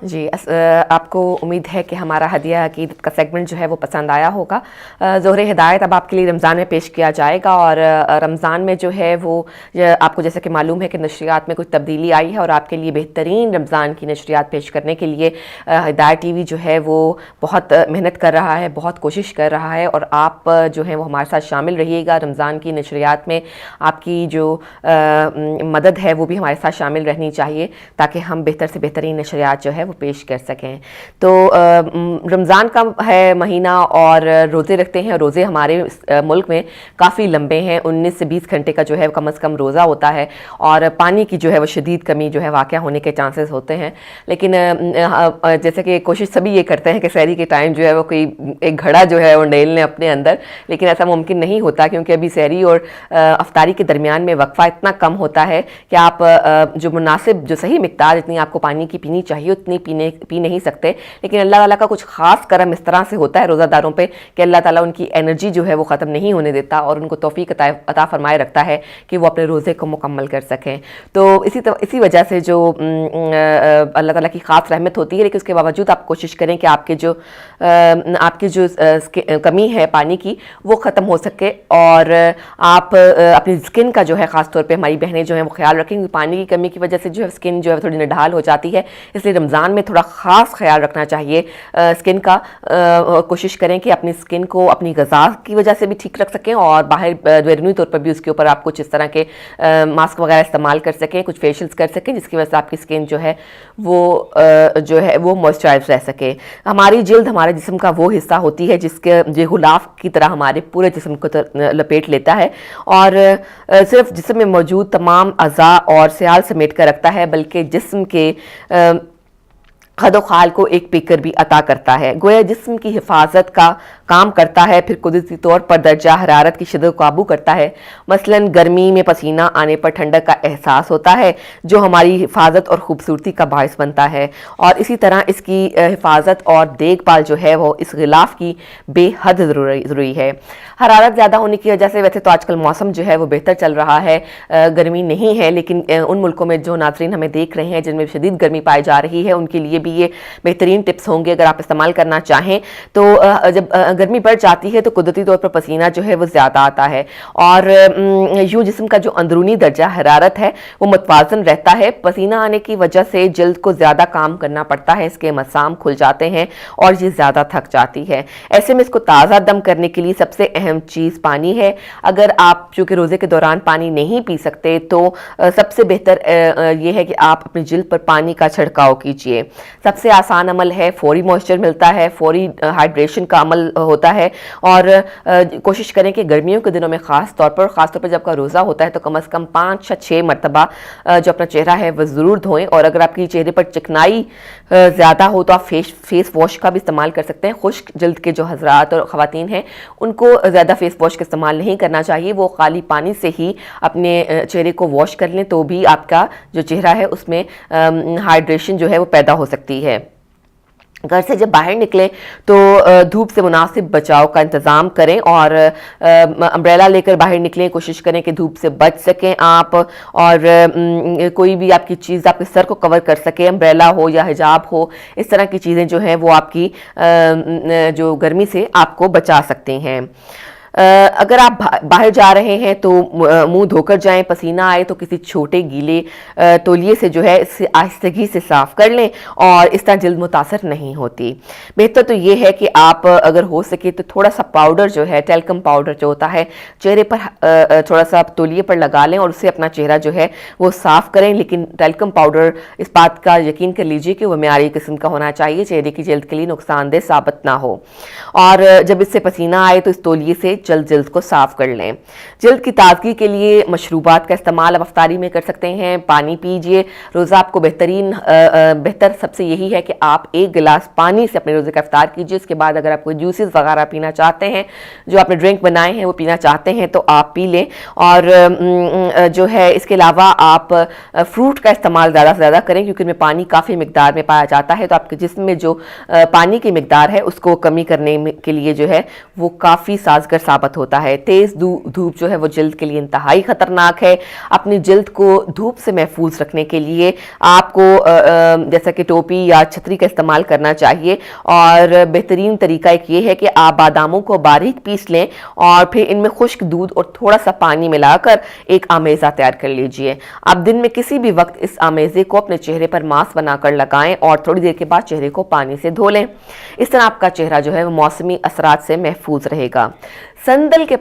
جی آپ کو امید ہے کہ ہمارا ہدیہ عقیدت کا سیگمنٹ جو ہے وہ پسند آیا ہوگا. ظہر ہدایت اب آپ کے لیے رمضان میں پیش کیا جائے گا, اور رمضان میں جو ہے وہ آپ کو جیسا کہ معلوم ہے کہ نشریات میں کچھ تبدیلی آئی ہے, اور آپ کے لیے بہترین رمضان کی نشریات پیش کرنے کے لیے ہدایت ٹی وی جو ہے وہ بہت محنت کر رہا ہے, بہت کوشش کر رہا ہے, اور آپ جو ہیں وہ ہمارے ساتھ شامل رہیے گا. رمضان کی نشریات میں آپ کی جو مدد ہے وہ بھی ہمارے ساتھ شامل رہنی چاہیے, تاکہ ہم بہتر سے بہترین نشریات جو ہے وہ پیش کر سکیں. تو رمضان کا ہے مہینہ اور روزے رکھتے ہیں. روزے ہمارے ملک میں کافی لمبے ہیں, 19 سے 20 گھنٹے کا جو ہے کم از کم روزہ ہوتا ہے, اور پانی کی جو ہے وہ شدید کمی جو ہے واقع ہونے کے چانسز ہوتے ہیں. لیکن جیسے کہ کوشش سبھی یہ کرتے ہیں کہ سحری کے ٹائم جو ہے وہ کوئی ایک گھڑا جو ہے وہ ڈیل لیں اپنے اندر, لیکن ایسا ممکن نہیں ہوتا, کیونکہ ابھی سحری اور افطاری کے درمیان میں وقفہ اتنا کم ہوتا ہے کہ آپ جو مناسب جو صحیح مقدار اتنی آپ کو پانی کی پینی چاہیے اتنی پی نہیں سکتے. لیکن اللہ تعالیٰ کا کچھ خاص کرم اس طرح سے ہوتا ہے روزہ داروں پہ کہ اللہ تعالیٰ ان کی انرجی جو ہے وہ ختم نہیں ہونے دیتا, اور ان کو توفیق عطا فرمائے رکھتا ہے کہ وہ اپنے روزے کو مکمل کر سکیں. تو اسی وجہ سے جو اللہ تعالیٰ کی خاص رحمت ہوتی ہے, لیکن اس کے باوجود آپ کوشش کریں کہ آپ کی جو کمی ہے پانی کی وہ ختم ہو سکے, اور آپ اپنی اسکن کا جو ہے خاص طور پہ ہماری بہنیں جو ہیں وہ خیال رکھیں, پانی کی کمی کی وجہ سے جو ہے اسکن جو ہے تھوڑی نڈھال ہو جاتی ہے. اس لیے رمضان میں تھوڑا خاص خیال رکھنا چاہیے اسکن کا. کوشش کریں کہ اپنی اسکن کو اپنی غذا کی وجہ سے بھی ٹھیک رکھ سکیں, اور باہر بیرونی طور پر بھی اس کے اوپر آپ کچھ اس طرح کے ماسک وغیرہ استعمال کر سکیں, کچھ فیشلز کر سکیں, جس کی وجہ سے آپ کی اسکن جو ہے وہ موئسچرائز رہ سکے. ہماری جلد ہمارے جسم کا وہ حصہ ہوتی ہے جس کے جو غلاف کی طرح ہمارے پورے جسم کو لپیٹ لیتا ہے, اور صرف جسم میں موجود تمام اعضاء اور سیال سمیٹ کر رکھتا ہے, بلکہ جسم کے خد و خال کو ایک پیکر بھی عطا کرتا ہے. گویا جسم کی حفاظت کا کام کرتا ہے, پھر قدرتی طور پر درجہ حرارت کی شدت کو قابو کرتا ہے. مثلا گرمی میں پسینہ آنے پر ٹھنڈک کا احساس ہوتا ہے, جو ہماری حفاظت اور خوبصورتی کا باعث بنتا ہے, اور اسی طرح اس کی حفاظت اور دیکھ بھال جو ہے وہ اس غلاف کی بے حد ضروری ہے. حرارت زیادہ ہونے کی وجہ سے ویسے تو آج کل موسم جو ہے وہ بہتر چل رہا ہے, گرمی نہیں ہے, لیکن ان ملکوں میں جو ناظرین ہمیں دیکھ رہے ہیں جن میں شدید گرمی پائی جا رہی ہے, ان کے لیے بھی یہ بہترین ٹپس ہوں گے اگر آپ استعمال کرنا چاہیں. تو جب گرمی بڑھ جاتی ہے تو قدرتی طور پر پسینہ جو ہے وہ زیادہ آتا ہے, اور یوں جسم کا جو اندرونی درجہ حرارت ہے وہ متوازن رہتا ہے. پسینہ آنے کی وجہ سے جلد کو زیادہ کام کرنا پڑتا ہے, اس کے مسام کھل جاتے ہیں اور یہ زیادہ تھک جاتی ہے. ایسے میں اس کو تازہ دم کرنے کے لیے سب سے اہم چیز پانی ہے. اگر آپ چونکہ روزے کے دوران پانی نہیں پی سکتے تو سب سے بہتر یہ ہے کہ آپ اپنی جلد پر پانی کا چھڑکاؤ کیجئے. سب سے آسان عمل ہے, فوری موئسچر ملتا ہے, فوری ہائیڈریشن کا عمل ہوتا ہے, اور کوشش کریں کہ گرمیوں کے دنوں میں خاص طور پر جب کا روزہ ہوتا ہے تو کم از کم 5 یا 6 مرتبہ جو اپنا چہرہ ہے وہ ضرور دھوئیں. اور اگر آپ کی چہرے پر چکنائی زیادہ ہو تو آپ فیس واش کا بھی استعمال کر سکتے ہیں. خشک جلد کے جو حضرات اور خواتین ہیں ان کو زیادہ فیس واش کا استعمال نہیں کرنا چاہیے, وہ خالی پانی سے ہی اپنے چہرے کو واش کر لیں, تو بھی آپ کا جو چہرہ ہے اس میں ہائیڈریشن جو ہے وہ پیدا ہو سکتی ہے. گھر سے جب باہر نکلیں تو دھوپ سے مناسب بچاؤ کا انتظام کریں, اور امبریلا لے کر باہر نکلیں. کوشش کریں کہ دھوپ سے بچ سکیں آپ, اور کوئی بھی آپ کی چیز آپ کے سر کو کور کر سکے, امبریلا ہو یا حجاب ہو, اس طرح کی چیزیں جو ہیں وہ آپ کی جو گرمی سے آپ کو بچا سکتے ہیں. اگر آپ باہر جا رہے ہیں تو منہ دھو کر جائیں. پسینہ آئے تو کسی چھوٹے گیلے تولیے سے جو ہے اسے آہستگی سے صاف کر لیں, اور اس طرح جلد متاثر نہیں ہوتی. بہتر تو یہ ہے کہ آپ اگر ہو سکے تو تھوڑا سا پاؤڈر جو ہے, ٹیلکم پاؤڈر جو ہوتا ہے, چہرے پر تھوڑا سا تولیے پر لگا لیں اور اسے اپنا چہرہ جو ہے وہ صاف کریں. لیکن ٹیلکم پاؤڈر اس بات کا یقین کر لیجئے کہ وہ معیاری قسم کا ہونا چاہیے, چہرے کی جلد کے لیے نقصان دہ ثابت نہ ہو. اور جب اس سے پسینہ آئے تو اس تولیے سے جلد کو صاف کر لیں. جلد کی تازگی کے لیے مشروبات کا استعمال آپ افطاری میں کر سکتے ہیں. پانی پیجئے. روزہ آپ کو بہتر سب سے یہی ہے کہ آپ 1 گلاس پانی سے اپنے روزے کا افطار کیجئے. اس کے بعد اگر آپ کوئی جوسز وغیرہ پینا چاہتے ہیں, جو آپ نے ڈرنک بنائے ہیں وہ پینا چاہتے ہیں تو آپ پی لیں. اور جو ہے اس کے علاوہ آپ فروٹ کا استعمال زیادہ سے زیادہ کریں, کیونکہ ان میں پانی کافی مقدار میں پایا جاتا ہے, تو آپ کے جسم میں جو پانی کی مقدار ہے اس کو کمی کرنے کے لیے جو ہے وہ کافی سازگار ثابت ہوتا ہے۔ تیز دھوپ جو ہے وہ جلد کے لیے انتہائی خطرناک ہے۔ اپنی جلد کو دھوپ سے محفوظ رکھنے کے لیے آپ کو جیسا کہ ٹوپی یا چھتری کا استعمال کرنا چاہیے، اور بہترین طریقہ ایک یہ ہے کہ آپ باداموں کو باریک پیس لیں اور پھر ان میں خشک دودھ اور تھوڑا سا پانی ملا کر ایک آمیزہ تیار کر لیجئے۔ آپ دن میں کسی بھی وقت اس آمیزے کو اپنے چہرے پر ماسک بنا کر لگائیں اور تھوڑی دیر کے بعد چہرے کو پانی سے دھو لیں۔ اس طرح آپ کا چہرہ جو ہے وہ موسمی اثرات سے محفوظ رہے گا۔ سندل کے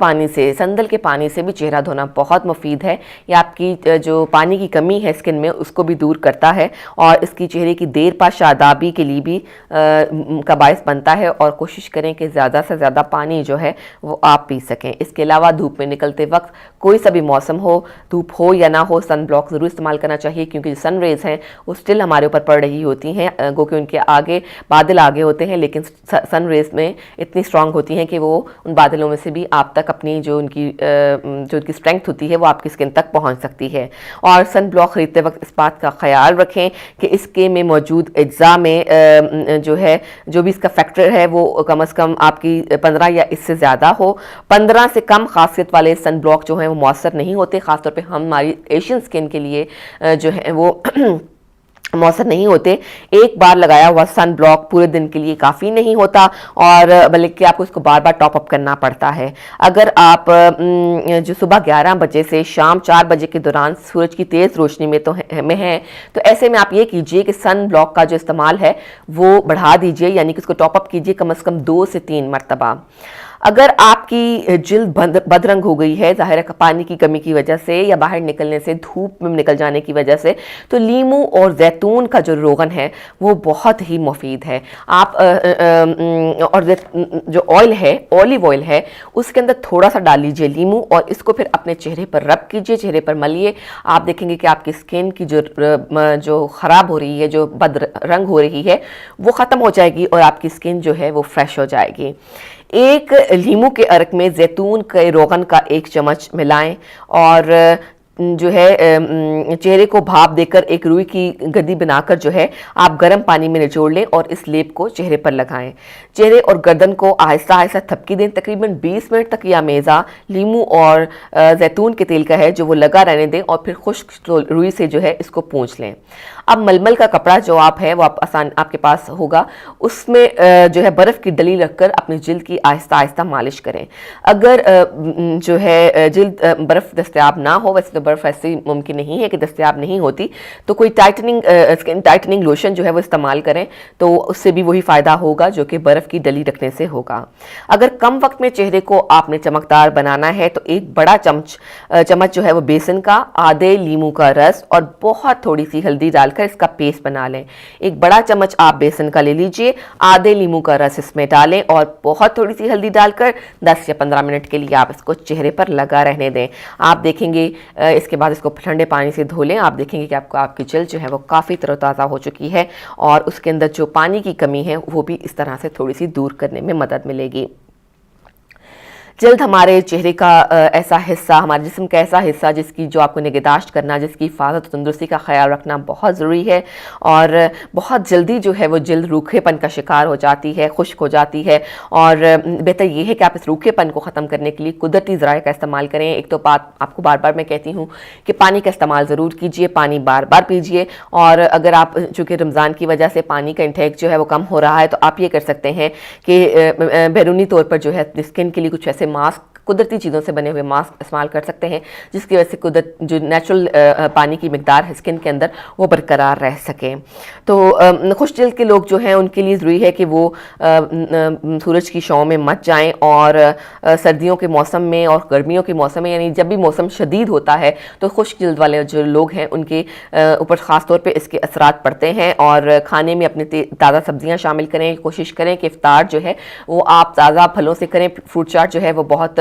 پانی سے بھی چہرہ دھونا بہت مفید ہے۔ یہ آپ کی جو پانی کی کمی ہے اسکن میں اس کو بھی دور کرتا ہے، اور اس کی چہرے کی دیر پا شادابی کے لیے بھی کا باعث بنتا ہے، اور کوشش کریں کہ زیادہ سے زیادہ پانی جو ہے وہ آپ پی سکیں۔ اس کے علاوہ دھوپ میں نکلتے وقت کوئی سا بھی موسم ہو، دھوپ ہو یا نہ ہو، سن بلاک ضرور استعمال کرنا چاہیے، کیونکہ جو سن ریز ہیں وہ سٹل ہمارے اوپر پڑ رہی ہوتی ہیں، گو کہ ان کے آگے بادل آگے ہوتے ہیں، لیکن سن ریز میں اتنی سٹرونگ ہوتی ہیں کہ وہ ان بادلوں میں سے بھی آپ تک اپنی جو ان کی اسٹرینگتھ ہوتی ہے وہ آپ کی اسکن تک پہنچ سکتی ہے۔ اور سن بلاک خریدتے وقت اس بات کا خیال رکھیں کہ اس کے میں موجود اجزاء میں جو بھی اس کا فیکٹر ہے وہ کم از کم آپ کی 15 یا اس سے زیادہ ہو۔ 15 سے کم خاصیت والے سن بلاک جو ہیں وہ مؤثر نہیں ہوتے، خاص طور پہ ہماری ایشین اسکن کے لیے جو ہے وہ مؤثر نہیں ہوتے۔ ایک بار لگایا ہوا سن بلاک پورے دن کے لیے کافی نہیں ہوتا، اور بلکہ آپ کو اس کو بار بار ٹاپ اپ کرنا پڑتا ہے۔ اگر آپ جو صبح 11 بجے سے شام 4 بجے کے دوران سورج کی تیز روشنی میں ہیں تو ایسے میں آپ یہ کیجئے کہ سن بلاک کا جو استعمال ہے وہ بڑھا دیجئے، یعنی کہ اس کو ٹاپ اپ کیجئے کم از کم 2 سے 3 مرتبہ۔ اگر آپ کی جلد بدرنگ ہو گئی ہے، ظاہر ہے پانی کی کمی کی وجہ سے یا باہر نکلنے سے، دھوپ میں نکل جانے کی وجہ سے، تو لیمو اور زیتون کا جو روغن ہے وہ بہت ہی مفید ہے۔ آپ اور جو آئل ہے، اولیو آئل ہے، اس کے اندر تھوڑا سا ڈال لیجئے لیمو، اور اس کو پھر اپنے چہرے پر رب کیجئے، چہرے پر ملیے۔ آپ دیکھیں گے کہ آپ کی اسکن کی جو خراب ہو رہی ہے، جو بد رنگ ہو رہی ہے، وہ ختم ہو جائے گی، اور آپ کی اسکن جو ہے وہ فریش ہو جائے گی۔ ایک لیمو کے عرق میں زیتون کے روغن کا 1 چمچ ملائیں، اور جو ہے چہرے کو بھاپ دے کر ایک روئی کی گدی بنا کر جو ہے آپ گرم پانی میں نچوڑ لیں اور اس لیپ کو چہرے پر لگائیں۔ چہرے اور گردن کو آہستہ آہستہ تھپکی دیں، تقریباً 20 منٹ تک یہ آمیزہ لیمو اور زیتون کے تیل کا ہے جو وہ لگا رہنے دیں، اور پھر خشک روئی سے جو ہے اس کو پونچھ لیں۔ اب ململ کا کپڑا جو آپ ہے وہ آپ کے پاس ہوگا، اس میں جو ہے برف کی ڈلی رکھ کر اپنی جلد کی آہستہ آہستہ مالش کریں۔ اگر جو ہے جلد برف دستیاب نہ ہو، ویسے تو برف ایسی ممکن نہیں ہے کہ دستیاب نہیں ہوتی، تو کوئی اسکن ٹائٹننگ لوشن جو ہے وہ استعمال کریں، تو اس سے بھی وہی فائدہ ہوگا جو کہ برف کی ڈلی رکھنے سے ہوگا۔ اگر کم وقت میں چہرے کو آپ نے چمکدار بنانا ہے تو ایک بڑا چمچ جو ہے وہ بیسن کا، آدھے لیمو کا رس اور بہت تھوڑی سی ہلدی ڈال کر اس کا پیسٹ بنا لیں۔ ایک بڑا چمچ آپ بیسن کا لے لیجئے، آدھے لیمو کا رس اس میں ڈالیں اور بہت تھوڑی سی ہلدی ڈال کر 10 یا 15 منٹ کے لیے آپ اس کو چہرے پر لگا رہنے دیں۔ آپ دیکھیں گے اس کے بعد اس کو ٹھنڈے پانی سے دھو لیں، آپ دیکھیں گے کہ آپ کی جلد جو ہے وہ کافی تر و تازہ ہو چکی ہے، اور اس کے اندر جو پانی کی کمی ہے وہ بھی اس طرح سے تھوڑی سی دور کرنے میں مدد ملے گی۔ جلد ہمارے چہرے کا ایسا حصہ، ہمارے جسم کا ایسا حصہ جس کی جو آپ کو نگہداشت کرنا، جس کی حفاظت و تندرستی کا خیال رکھنا بہت ضروری ہے، اور بہت جلدی جو ہے وہ جلد روکھے پن کا شکار ہو جاتی ہے، خشک ہو جاتی ہے، اور بہتر یہ ہے کہ آپ اس روکھے پن کو ختم کرنے کے لیے قدرتی ذرائع کا استعمال کریں۔ ایک تو بات آپ کو بار بار میں کہتی ہوں کہ پانی کا استعمال ضرور کیجئے، پانی بار بار پیجئے، اور اگر آپ چونکہ رمضان کی وجہ سے پانی کا انٹیک جو ہے وہ کم ہو رہا ہے تو آپ یہ کر سکتے ہیں کہ بیرونی طور پر جو ہے اسکن کے لیے کچھ ایسے ماسک، قدرتی چیزوں سے بنے ہوئے ماسک استعمال کر سکتے ہیں جس کی وجہ سے جو نیچرل پانی کی مقدار ہے اسکن کے اندر وہ برقرار رہ سکے۔ تو خوش جلد کے لوگ جو ہیں ان کے لیے ضروری ہے کہ وہ سورج کی چھاؤں میں مت جائیں، اور سردیوں کے موسم میں اور گرمیوں کے موسم میں، یعنی جب بھی موسم شدید ہوتا ہے تو خشک جلد والے جو لوگ ہیں ان کے اوپر خاص طور پہ اس کے اثرات پڑتے ہیں، اور کھانے میں اپنے تازہ سبزیاں شامل کریں، کوشش کریں کہ افطار جو ہے وہ آپ تازہ پھلوں سے کریں۔ فروٹ چاٹ جو ہے وہ بہت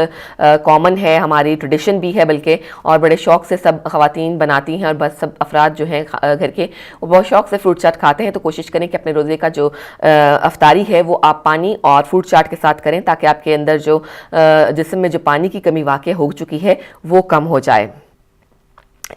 کامن ہے، ہماری ٹریڈیشن بھی ہے بلکہ، اور بڑے شوق سے سب خواتین بناتی ہیں، اور بس سب افراد جو ہیں گھر کے وہ بہت شوق سے فروٹ چاٹ کھاتے ہیں۔ تو کوشش کریں کہ اپنے روزے کا جو افطاری ہے وہ آپ پانی اور فروٹ چاٹ کے ساتھ کریں، تاکہ آپ کے اندر جو جسم میں جو پانی کی کمی واقع ہو چکی ہے وہ کم ہو جائے۔